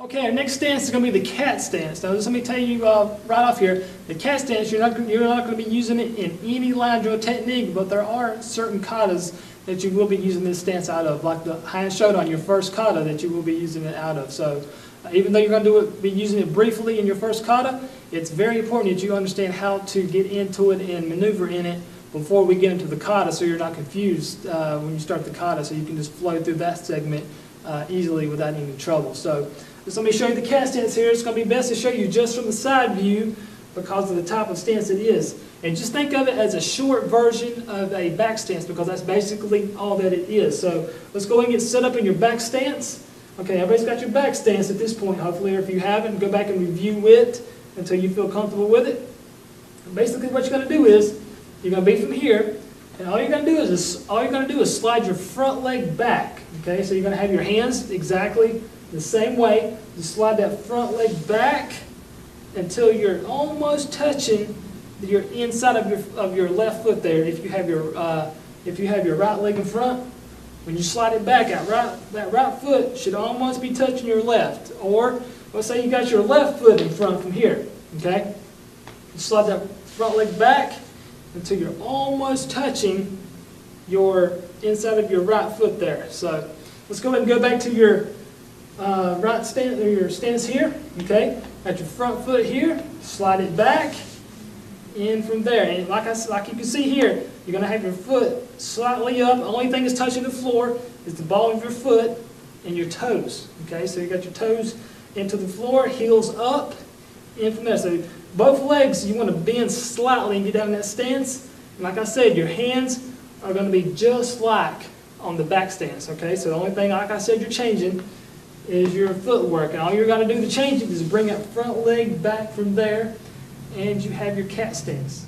Okay, our next stance is going to be the cat stance. Now, just let me tell you right off here, the cat stance, you're not going to be using it in any line drill technique, but there are certain katas that you will be using this stance out of, like the hand showed on your first kata that you will be using it out of. So, even though you're going to be using it briefly in your first kata, it's very important that you understand how to get into it and maneuver in it before we get into the kata, so you're not confused when you start the kata, so you can just flow through that segment easily without any trouble. So, just let me show you the cat stance here. It's going to be best to show you just from the side view because of the type of stance it is. And just think of it as a short version of a back stance because that's basically all that it is. So let's go ahead and get set up in your back stance. Okay, everybody's got your back stance at this point, hopefully, or if you haven't, go back and review it until you feel comfortable with it. And basically what you're going to do is, you're going to be from here, and all you're going to do is slide your front leg back. Okay, so you're going to have your hands exactly the same way. You slide that front leg back until you're almost touching your inside of your left foot there. If you have your right leg in front, when you slide it back out, that right foot should almost be touching your left. Or let's say you got your left foot in front from here. Okay, you slide that front leg back until you're almost touching your inside of your right foot there. So let's go ahead and go back to your right stance, or your stance here. Okay, got your front foot here, slide it back in from there, and like you can see here, you're going to have your foot slightly up. The only thing that's touching the floor is the ball of your foot and your toes. Okay, so you got your toes into the floor, heels up, in from there. So both legs you want to bend slightly and get down in that stance. And like I said, your hands are going to be just like on the back stance. Okay, so the only thing, like I said, you're changing is your footwork. And all you're going to do to change it is bring that front leg back from there, and you have your cat stance.